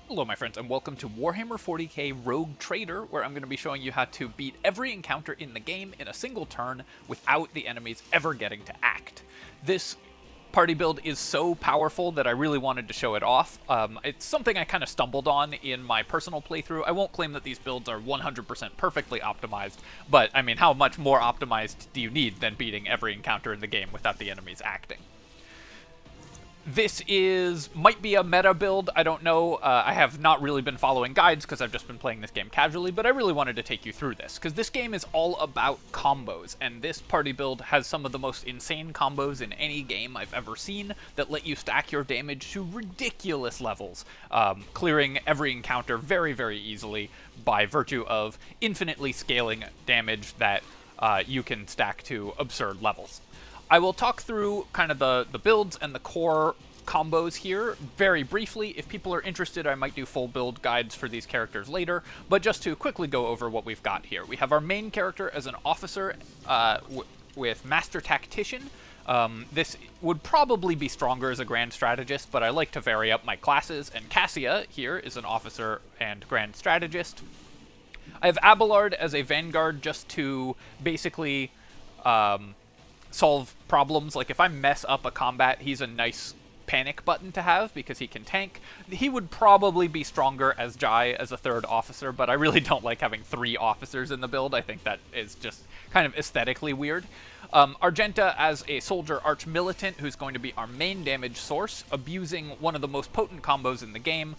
Hello my friends and welcome to Warhammer 40k Rogue Trader, where I'm going to be showing you how to beat every encounter in the game in a single turn without the enemies ever getting to act. This party build is so powerful that I really wanted to show it off. It's something I kind of stumbled on in my personal playthrough. I won't claim that these builds are 100% perfectly optimized, but I mean, how much more optimized do you need than beating every encounter in the game without the enemies acting? This might be a meta build, I don't know. I have not really been following guides because I've just been playing this game casually, but I really wanted to take you through this, because this game is all about combos, and this party build has some of the most insane combos in any game I've ever seen that let you stack your damage to ridiculous levels, clearing every encounter very, very easily by virtue of infinitely scaling damage that you can stack to absurd levels. I will talk through kind of the builds and the core combos here very briefly. If people are interested, I might do full build guides for these characters later, but just to quickly go over what we've got here. We have our main character as an officer with Master Tactician. This would probably be stronger as a Grand Strategist, but I like to vary up my classes, and Cassia here is an officer and Grand Strategist. I have Abelard as a Vanguard just to basically solve problems. Like if I mess up a combat, he's a nice panic button to have because he can tank. He would probably be stronger as Jai as a third officer, but I really don't like having 3 officers in the build. I think that is just kind of aesthetically weird. Argenta as a soldier arch-militant who's going to be our main damage source, abusing one of the most potent combos in the game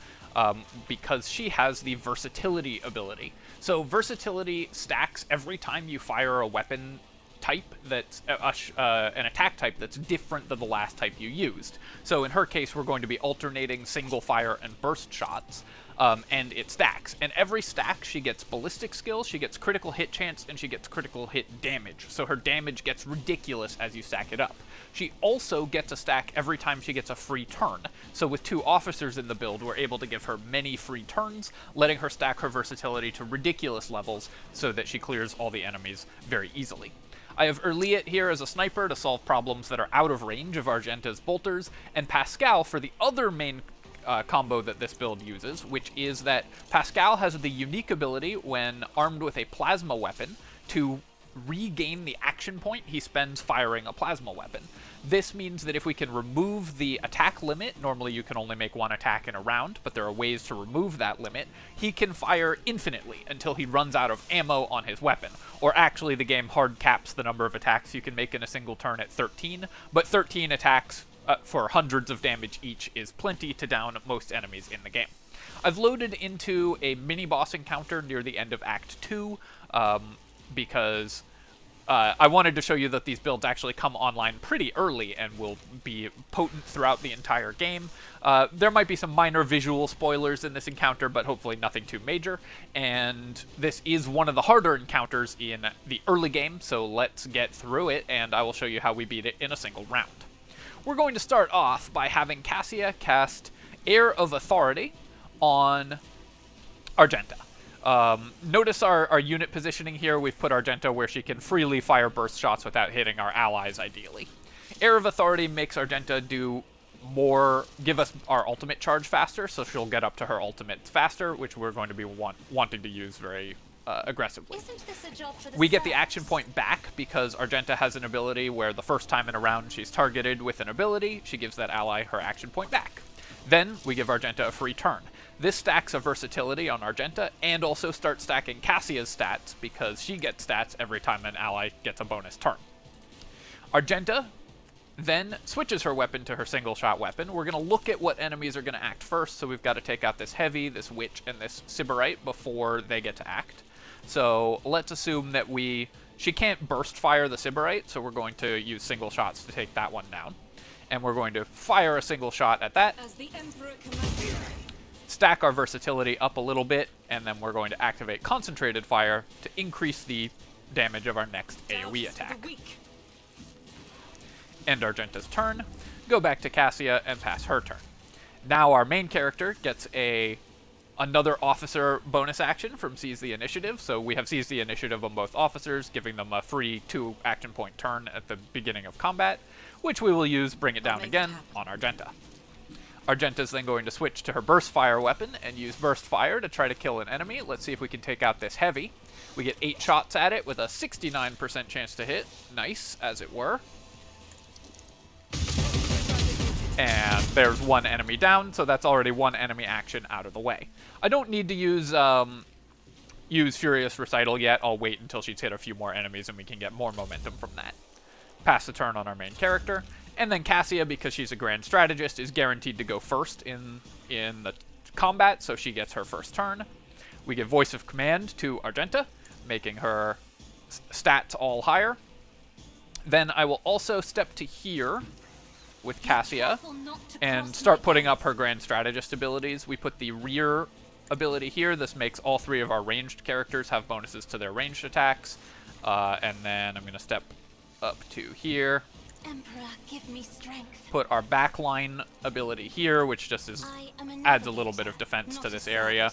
because she has the versatility ability. So versatility stacks every time you fire a weapon type that's an attack type that's different than the last type you used. So in her case, we're going to be alternating single fire and burst shots, and it stacks. And every stack, she gets ballistic skill, she gets critical hit chance, and she gets critical hit damage. So her damage gets ridiculous as you stack it up. She also gets a stack every time she gets a free turn. So with 2 officers in the build, we're able to give her many free turns, letting her stack her versatility to ridiculous levels so that she clears all the enemies very easily. I have Erliet here as a sniper to solve problems that are out of range of Argenta's bolters, and Pascal for the other main combo that this build uses, which is that Pascal has the unique ability when armed with a plasma weapon to regain the action point he spends firing a plasma weapon. This means that if we can remove the attack limit, normally you can only make 1 attack in a round, but there are ways to remove that limit, he can fire infinitely until he runs out of ammo on his weapon. Or actually the game hard caps the number of attacks you can make in a single turn at 13, but 13 attacks for hundreds of damage each is plenty to down most enemies in the game. I've loaded into a mini-boss encounter near the end of Act 2, because I wanted to show you that these builds actually come online pretty early and will be potent throughout the entire game. There might be some minor visual spoilers in this encounter, but hopefully nothing too major. And this is one of the harder encounters in the early game, so let's get through it, and I will show you how we beat it in a single round. We're going to start off by having Cassia cast Air of Authority on Argenta. Notice our unit positioning here. We've put Argenta where she can freely fire burst shots without hitting our allies, ideally. Air of Authority makes Argenta give us our ultimate charge faster, so she'll get up to her ultimate faster, which we're going to be wanting to use very aggressively. We get the action point back because Argenta has an ability where the first time in a round she's targeted with an ability, she gives that ally her action point back. Then we give Argenta a free turn. This stacks a versatility on Argenta and also starts stacking Cassia's stats because she gets stats every time an ally gets a bonus turn. Argenta then switches her weapon to her single shot weapon. We're going to look at what enemies are going to act first, so we've got to take out this Heavy, this Witch, and this Sybarite before they get to act. So let's assume that she can't burst fire the Sybarite, so we're going to use single shots to take that one down. And we're going to fire a single shot at that, stack our versatility up a little bit, and then we're going to activate concentrated fire to increase the damage of our next AoE attack. End Argenta's turn, go back to Cassia, and pass her turn. Now our main character gets another officer bonus action from Seize the Initiative, so we have Seize the Initiative on both officers, giving them a free 2 action point turn at the beginning of combat, which we will use Bring It Down again on Argenta. Argenta's then going to switch to her burst fire weapon and use burst fire to try to kill an enemy. Let's see if we can take out this heavy. We get 8 shots at it with a 69% chance to hit. Nice, as it were. And there's one enemy down, so that's already one enemy action out of the way. I don't need to use Furious Recital yet. I'll wait until she's hit a few more enemies and we can get more momentum from that. Pass the turn on our main character. And then Cassia, because she's a grand strategist, is guaranteed to go first in the combat, so she gets her first turn. We give Voice of Command to Argenta, making her stats all higher. Then I will also step to here with Cassia and start putting up her grand strategist abilities. We put the rear ability here. This makes all 3 of our ranged characters have bonuses to their ranged attacks. And then I'm going to step up to here. Emperor, give me strength. Put our backline ability here, which just adds a little bit of defense to this area.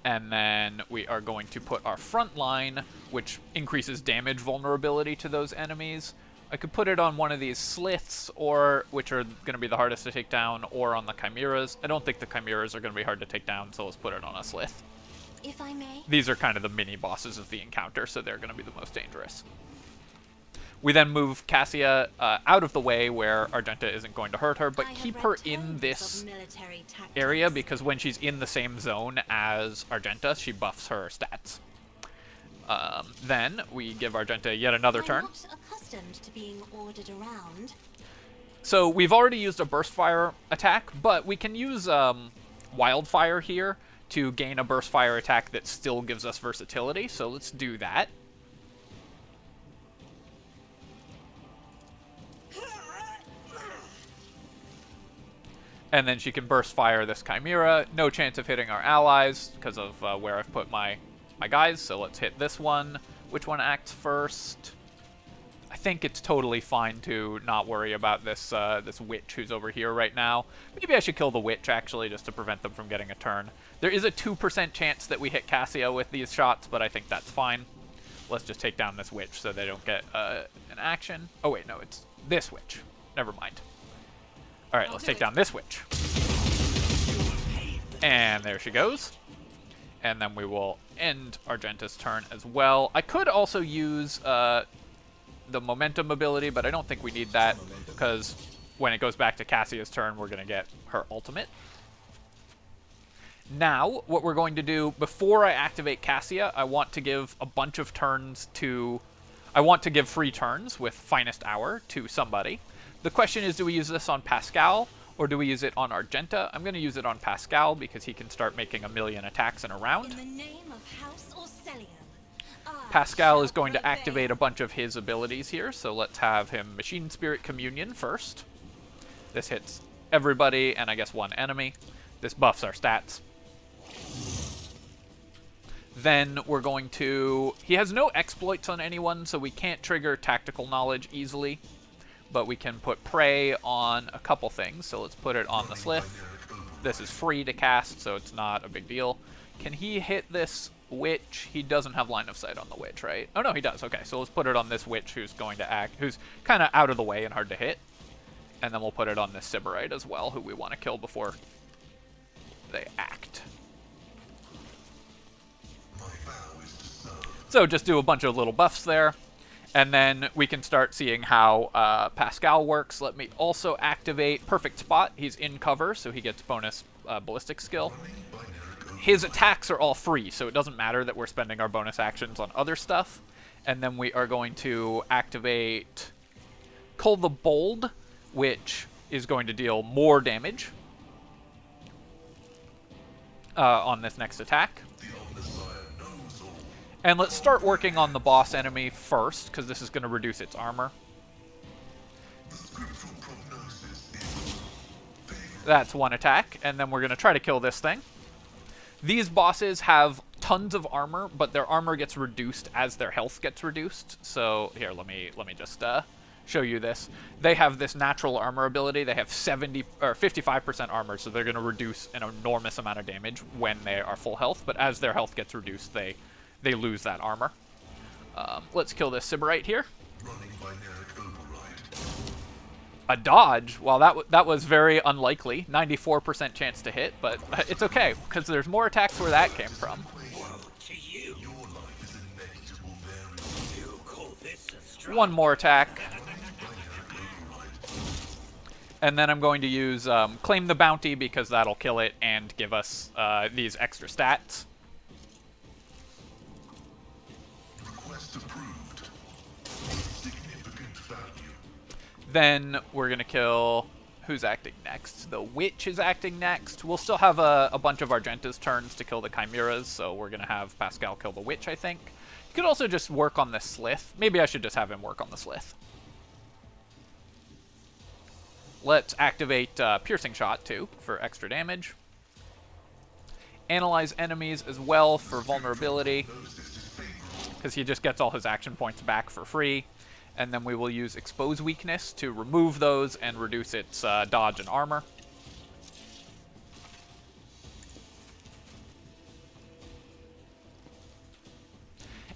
And then we are going to put our front line, which increases damage vulnerability to those enemies. I could put it on one of these sliths, or which are going to be the hardest to take down, or on the chimeras. I don't think the chimeras are going to be hard to take down, so let's put it on a slith. If I may. These are kind of the mini bosses of the encounter, so they're going to be the most dangerous. We then move Cassia out of the way where Argenta isn't going to hurt her, but keep her in this area because when she's in the same zone as Argenta, she buffs her stats. Then we give Argenta yet another turn. I'm not accustomed to being ordered around. So we've already used a burst fire attack, but we can use wildfire here to gain a burst fire attack that still gives us versatility. So let's do that. And then she can burst fire this Chimera. No chance of hitting our allies because of where I've put my guys. So let's hit this one. Which one acts first? I think it's totally fine to not worry about this this witch who's over here right now. Maybe I should kill the witch, actually, just to prevent them from getting a turn. There is a 2% chance that we hit Cassia with these shots, but I think that's fine. Let's just take down this witch so they don't get an action. Oh, wait, no, it's this witch. Never mind. All right, let's take down this witch. And there she goes. And then we will end Argenta's turn as well. I could also use the momentum ability, but I don't think we need that because when it goes back to Cassia's turn, we're going to get her ultimate. Now, what we're going to do, before I activate Cassia, I want to give a bunch of turns to... I want to give free turns with Finest Hour to somebody. The question is, do we use this on Pascal, or do we use it on Argenta? I'm going to use it on Pascal because he can start making 1,000,000 attacks in a round. In the name of House Orcelium, Pascal is going to activate a bunch of his abilities here, so let's have him Machine Spirit Communion first. This hits everybody and I guess one enemy. This buffs our stats. Then we're going to... He has no exploits on anyone, so we can't trigger Tactical Knowledge easily. But we can put Prey on a couple things, so let's put it on the Slith. This is free to cast, so it's not a big deal. Can he hit this witch? He doesn't have line of sight on the witch, right? Oh, no, he does. Okay, so let's put it on this witch who's going to act, who's kind of out of the way and hard to hit. And then we'll put it on this Sybarite as well, who we want to kill before they act. So just do a bunch of little buffs there. And then we can start seeing how Pascal works. Let me also activate Perfect Spot. He's in cover, so he gets bonus ballistic skill. His attacks are all free, so it doesn't matter that we're spending our bonus actions on other stuff. And then we are going to activate Cull the Bold, which is going to deal more damage on this next attack. And let's start working on the boss enemy first, because this is going to reduce its armor. That's one attack, and then we're going to try to kill this thing. These bosses have tons of armor, but their armor gets reduced as their health gets reduced. So here, let me just show you this. They have this natural armor ability. They have 70 or 55% armor, so they're going to reduce an enormous amount of damage when they are full health. But as their health gets reduced, they lose that armor. Let's kill this Sybarite here. A dodge? Well, that was very unlikely. 94% chance to hit, but it's okay, because there's more attacks where that came from. One more attack. And then I'm going to use Claim the Bounty, because that'll kill it and give us these extra stats. Request approved. Significant value. Then we're going to kill... Who's acting next? The Witch is acting next. We'll still have a bunch of Argenta's turns to kill the Chimeras, so we're going to have Pascal kill the Witch, I think. You could also just work on the Slith. Maybe I should just have him work on the Slith. Let's activate Piercing Shot, too, for extra damage. Analyze enemies as well for vulnerability, because he just gets all his action points back for free. And then we will use Expose Weakness to remove those and reduce its dodge and armor.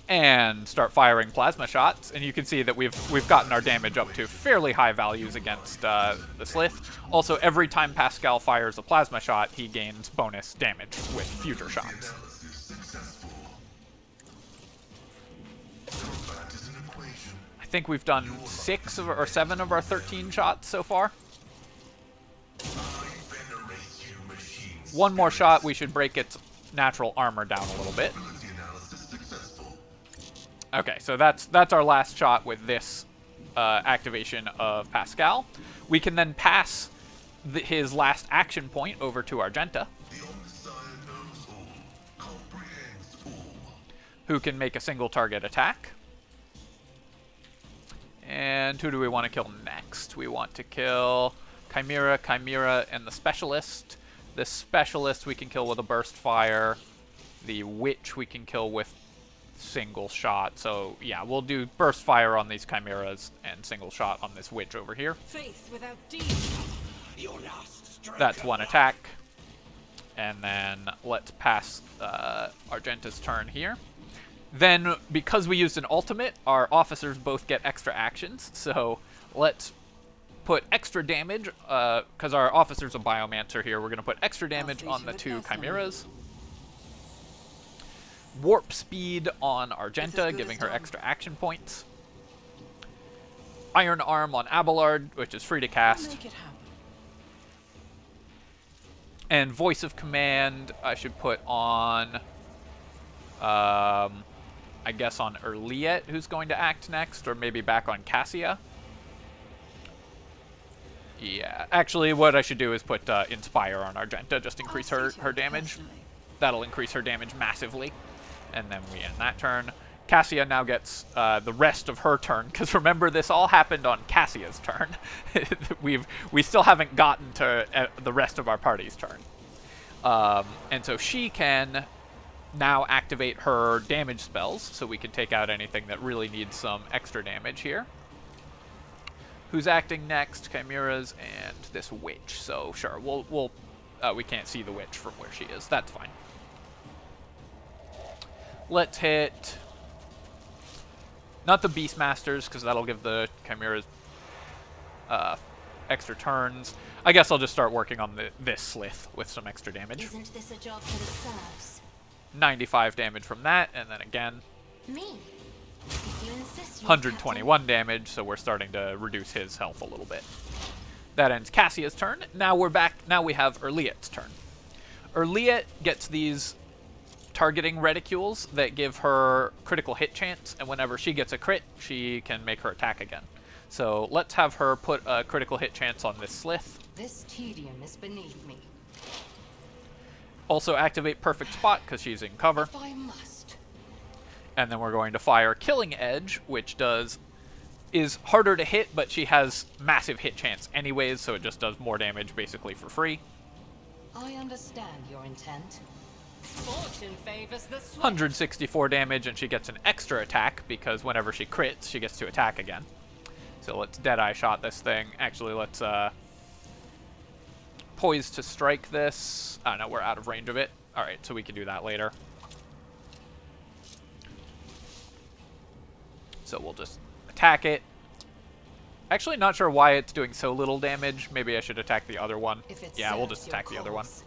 And start firing plasma shots, and you can see that we've gotten our damage up to fairly high values against the Slith. Also, every time Pascal fires a plasma shot, he gains bonus damage with future shots. I think we've done 6 or 7 of our 13 shots so far. One more shot, we should break its natural armor down a little bit. Okay, so that's our last shot with this activation of Pascal. We can then pass his last action point over to Argenta, who can make a single target attack. And who do we want to kill next? We want to kill Chimera, and the Specialist. The Specialist we can kill with a Burst Fire. The Witch we can kill with single shot. So yeah, we'll do Burst Fire on these Chimeras and single shot on this Witch over here. Faith without deed. Your last That's one attack. And then let's pass Argenta's turn here. Then, because we used an ultimate, our officers both get extra actions. So let's put extra damage, because our officer's a Biomancer here. We're going to put extra damage on the 2 Chimeras. Warp Speed on Argenta, giving her extra action points. Iron Arm on Abelard, which is free to cast. And Voice of Command, I should put on... I guess on Erliet, who's going to act next, or maybe back on Cassia. Yeah, actually what I should do is put Inspire on Argenta, just increase her damage. That'll increase her damage massively. And then we end that turn. Cassia now gets the rest of her turn, because remember, this all happened on Cassia's turn. we still haven't gotten to the rest of our party's turn. And so she can now activate her damage spells, so we can take out anything that really needs some extra damage here. Who's acting next? Chimeras and this Witch. So sure, we can't see the Witch from where she is. That's fine. Let's hit not the Beastmasters, because that'll give the Chimeras extra turns. I guess I'll just start working on this Slith with some extra damage. Isn't this a job for the serfs? 95 damage from that, and then again Me. If you insist, your 121 damage, so we're starting to reduce his health a little bit. That ends Cassia's turn. Now we're back. Now we have Erliet's turn. Erliet gets these targeting reticules that give her critical hit chance, and whenever she gets a crit, she can make her attack again. So let's have her put a critical hit chance on this Slith. This tedium is beneath me. Also activate Perfect Spot, because she's in cover. If I must. And then we're going to fire Killing Edge, which is harder to hit, but she has massive hit chance anyways, so it just does more damage basically for free. I understand your intent. Fortune favors the swift. 164 damage, and she gets an extra attack, because whenever she crits, she gets to attack again. So let's Deadeye Shot this thing. Actually, let's Poise to strike this. Oh no, we're out of range of it. Alright, so we can do that later. So we'll just attack it. Actually, not sure why it's doing so little damage. Maybe I should attack the other one. If it Yeah, we'll serves just your attack the other one. cause.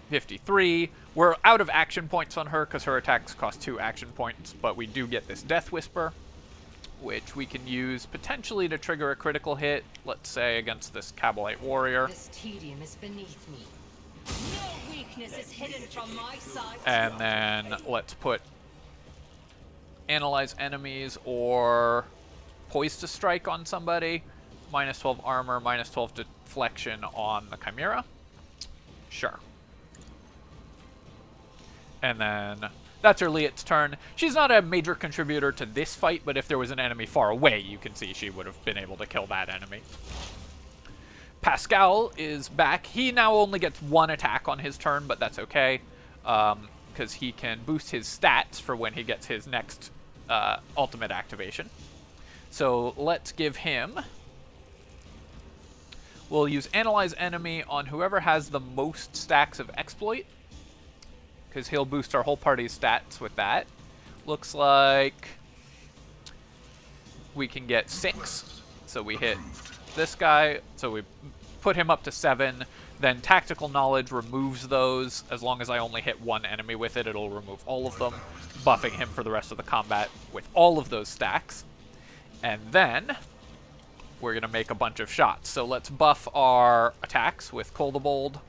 53. We're out of action points on her because her attacks cost 2 action points, but we do get this Death Whisper, which we can use potentially to trigger a critical hit, let's say against this Kabalite warrior. This tedium is beneath me. No weakness is hidden from my sight. And then let's put Analyze Enemies or Poised to Strike on somebody. Minus 12 armor, minus 12 deflection on the Chimera. Sure. And then that's Erliet's turn. She's not a major contributor to this fight, but if there was an enemy far away, you can see she would have been able to kill that enemy. Pascal is back. He now only gets 1 attack on his turn, but that's okay, because he can boost his stats for when he gets his next ultimate activation. So let's give him... We'll use Analyze Enemy on whoever has the most stacks of Exploit, because he'll boost our whole party's stats with that. Looks like we can get 6, so we hit this guy, so we put him up to 7, then Tactical Knowledge removes those. As long as I only hit 1 enemy with it, it'll remove all of them, buffing him for the rest of the combat with all of those stacks. And then we're going to make a bunch of shots. So let's buff our attacks with Cold-Bold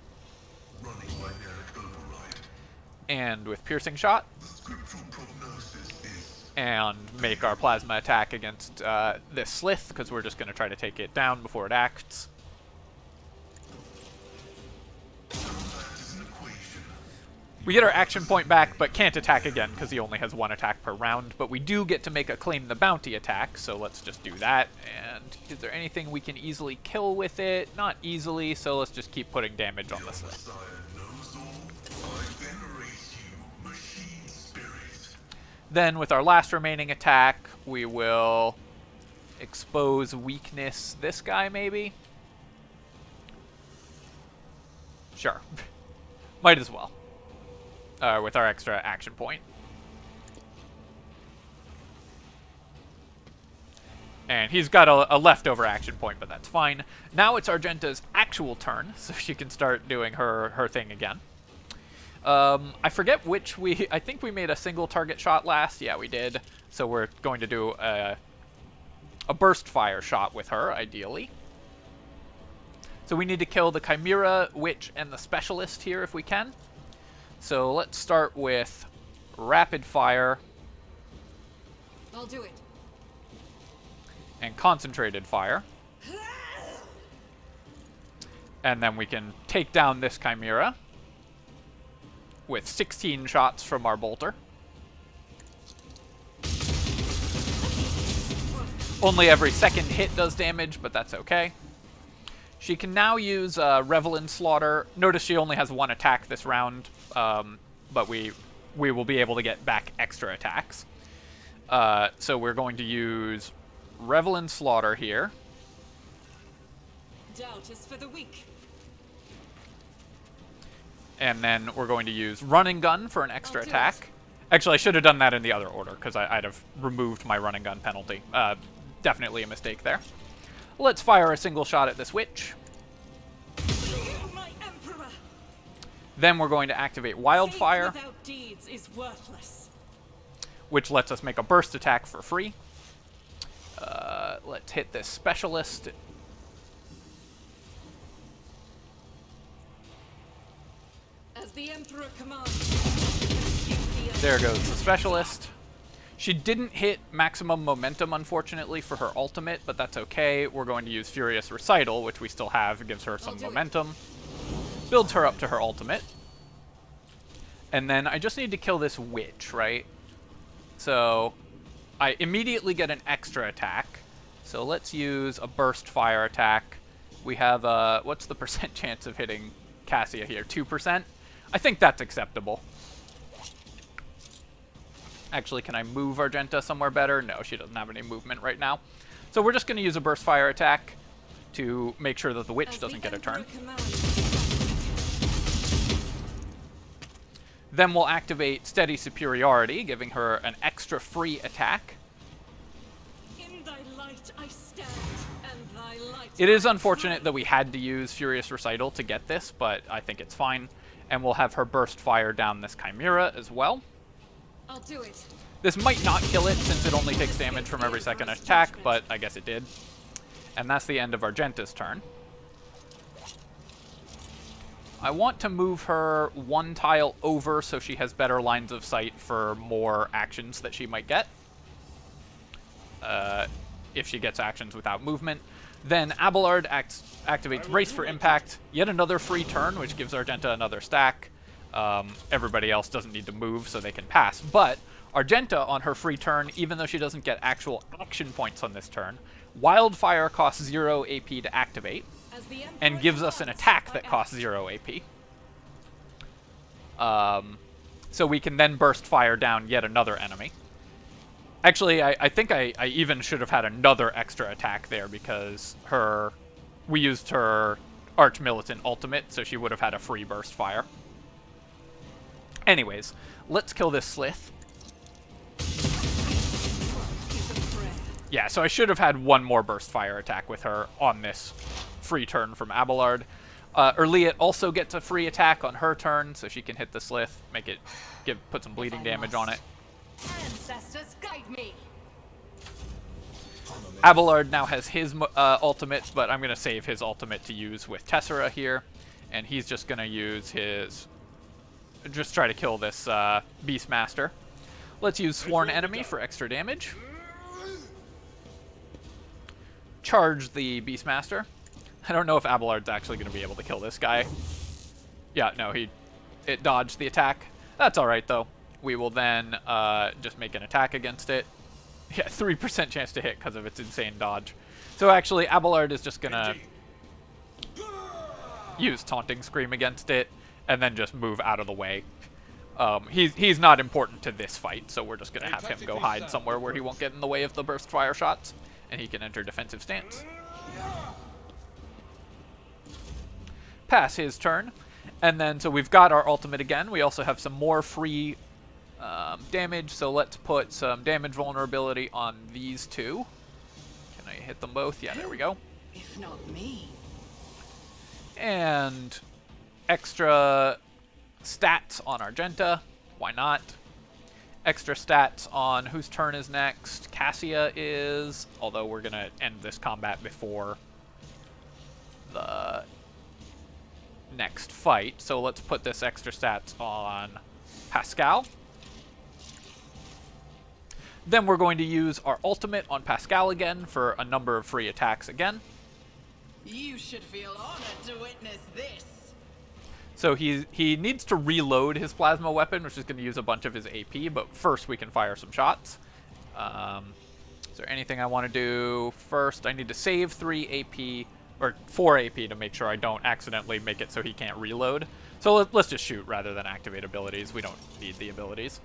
Running magnetic override. and with Piercing Shot, The scriptural prognosis is and make our plasma attack against this Slith, because we're just going to try to take it down before it acts. that is an equation. We get our action point back, but can't attack again because he only has 1 attack per round. But we do get to make a Claim the Bounty attack, so let's just do that. And is there anything we can easily kill with it? Not easily, so let's just keep putting damage on this list. Messiah knows all. I venerate you, machine spirit. Then with our last remaining attack, we will expose weakness this guy, maybe? Sure. Might as well. With our extra action point. And he's got a leftover action point, but that's fine. Now it's Argenta's actual turn, so she can start doing her thing again. I forget which I think we made a single target shot last. Yeah, we did. So we're going to do a burst fire shot with her, ideally. So we need to kill the Chimera, Witch, and the Specialist here if we can. So let's start with Rapid Fire I'll do it. and Concentrated Fire. And then we can take down this Chimera with 16 shots from our bolter. Only every second hit does damage, but that's okay. She can now use Revel in Slaughter. Notice she only has 1 attack this round, but we will be able to get back extra attacks. So we're going to use Revel in Slaughter here. Doubt is for the weak. And then we're going to use Running Gun for an extra I'll do attack. it. Actually, I should have done that in the other order, because I'd have removed my Running Gun penalty. Definitely a mistake there. Let's fire a single shot at this witch. My emperor. Then we're going to activate Wildfire, Faith without deeds is worthless. which lets us make a burst attack for free. Let's hit this Specialist. As the emperor commands. There goes the Specialist. She didn't hit maximum momentum, unfortunately, for her ultimate, but that's okay. We're going to use Furious Recital, which we still have. It gives her some I'll do it. momentum. Builds her up to her ultimate. And then I just need to kill this witch, right? So I immediately get an extra attack. So let's use a burst fire attack. We have, what's the percent chance of hitting Cassia here? 2%? I think that's acceptable. Actually, can I move Argenta somewhere better? No, she doesn't have any movement right now. So we're just going to use a burst fire attack to make sure that the witch doesn't get a turn. Then we'll activate Steady Superiority, giving her an extra free attack. In thy It is unfortunate that we had to use Furious Recital to get this, but I think it's fine. And we'll have her burst fire down this Chimera as well. I'll do it. This might not kill it since it only takes damage from every second attack, but I guess it did. And that's the end of Argenta's turn. I want to move her one tile over so she has better lines of sight for more actions that she might get. If she gets actions without movement. Then Abelard activates Brace for Impact. Yet another free turn, which gives Argenta another stack. Everybody else doesn't need to move, so they can pass. But Argenta, on her free turn, even though she doesn't get actual action points on this turn, Wildfire costs 0 AP to activate, and gives us an attack that costs 0 AP. So we can then burst fire down yet another enemy. Actually, I think I even should have had another extra attack there because we used her Arch Militant ultimate, so she would have had a free burst fire. Anyways, let's kill this Slith. Yeah, so I should have had one more burst fire attack with her on this free turn from Abelard. Erliet also gets a free attack on her turn, so she can hit the Slith, put some bleeding damage on it. Ancestors, guide me. Abelard now has his ultimate, but I'm going to save his ultimate to use with Tessera here. And he's just going to use his... just try to kill this Beastmaster. Let's use Sworn Enemy for extra damage. Charge the Beastmaster. I don't know if Abelard's actually going to be able to kill this guy. Yeah, no, it dodged the attack. That's alright, though. We will then just make an attack against it. Yeah, 3% chance to hit because of its insane dodge. So actually, Abelard is just going to use Taunting Scream against it, and then just move out of the way. He's not important to this fight, so we're just going to have him go hide somewhere where he won't get in the way of the burst fire shots, and he can enter defensive stance. Pass his turn, and then so we've got our ultimate again. We also have some more free damage, so let's put some damage vulnerability on these two. Can I hit them both? Yeah, there we go. If not me. And extra stats on Argenta. Why not? Extra stats on whose turn is next. Cassia is, although we're going to end this combat before the next fight. So let's put this extra stats on Pascal. Then we're going to use our ultimate on Pascal again for a number of free attacks again. You should feel honored to witness this. So he needs to reload his plasma weapon, which is going to use a bunch of his AP, but first we can fire some shots. Is there anything I want to do first? I need to save 3 AP, or 4 AP to make sure I don't accidentally make it so he can't reload. So let's just shoot rather than activate abilities. We don't need the abilities.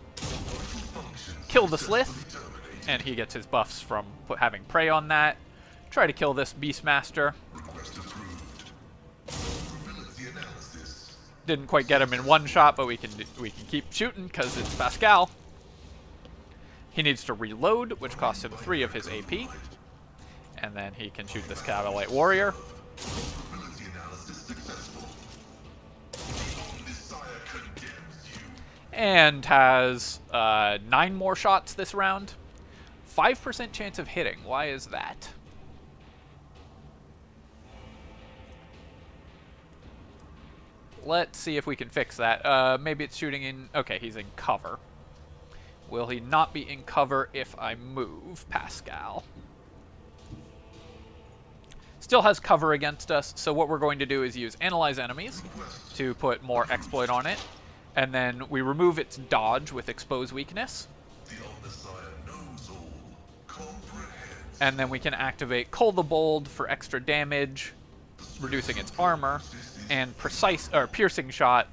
Kill the Slith, and he gets his buffs from having prey on that. Try to kill this Beastmaster. Didn't quite get him in one shot, but we can keep shooting because it's Pascal. He needs to reload, which costs him 3 of his AP. And then he can shoot this Cavalite Warrior. And has 9 more shots this round. 5% chance of hitting. Why is that? Let's see if we can fix that. Maybe it's shooting in... Okay, he's in cover. Will he not be in cover if I move Pascal? Still has cover against us, so what we're going to do is use Analyze Enemies to put more exploit on it. And then we remove its dodge with Expose Weakness. And then we can activate Cull the Bold for extra damage, reducing its armor, and Piercing Shot,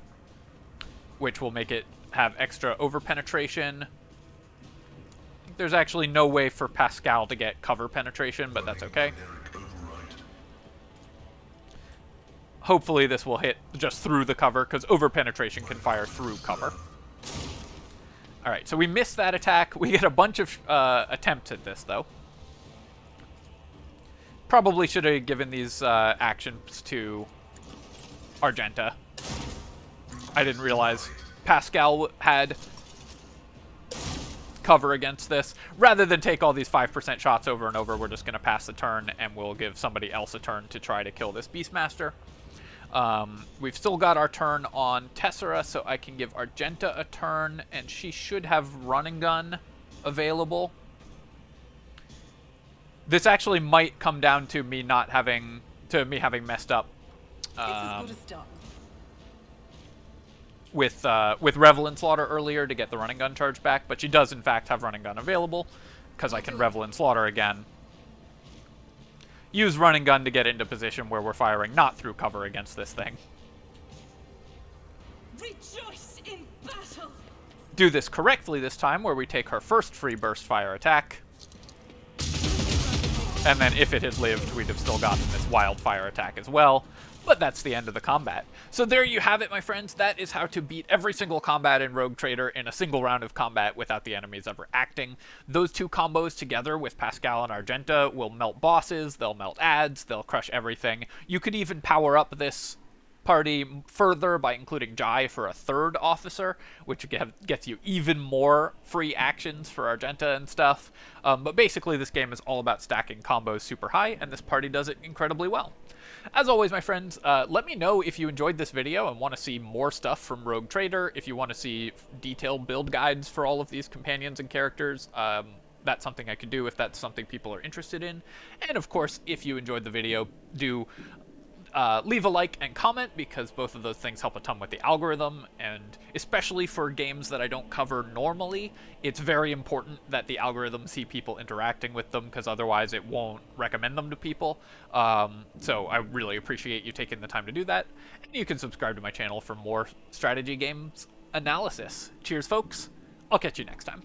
which will make it have extra over-penetration. There's actually no way for Pascal to get cover penetration, but that's okay. Hopefully this will hit just through the cover, because over-penetration can fire through cover. Alright, so we missed that attack. We get a bunch of attempts at this, though. Probably should have given these actions to Argenta. I didn't realize Pascal had cover against this. Rather than take all these 5% shots over and over, we're just going to pass the turn, and we'll give somebody else a turn to try to kill this Beastmaster. We've still got our turn on Tessera, so I can give Argenta a turn, and she should have Run and Gun available. This actually might come down to me not having, having messed up with Revel and Slaughter earlier to get the Run and Gun charge back, but she does in fact have Run and Gun available, because I can Revel and Slaughter again. Use Run and Gun to get into position where we're firing not through cover against this thing. Rejoice in battle. Do this correctly this time, where we take her first free burst fire attack. And then if it had lived, we'd have still gotten this wildfire attack as well. But that's the end of the combat. So there you have it, my friends. That is how to beat every single combat in Rogue Trader in a single round of combat without the enemies ever acting. Those two combos together with Pascal and Argenta will melt bosses, they'll melt ads, they'll crush everything. You could even power up this party further by including Jai for a third officer, which gets you even more free actions for Argenta and stuff. But basically this game is all about stacking combos super high, and this party does it incredibly well. As always, my friends, let me know if you enjoyed this video and want to see more stuff from Rogue Trader, if you want to see detailed build guides for all of these companions and characters. That's something I could do if that's something people are interested in. And of course, if you enjoyed the video, do leave a like and comment, because both of those things help a ton with the algorithm, and especially for games that I don't cover normally, it's very important that the algorithm see people interacting with them, because otherwise it won't recommend them to people. So I really appreciate you taking the time to do that, and you can subscribe to my channel for more strategy games analysis. Cheers, folks. I'll catch you next time.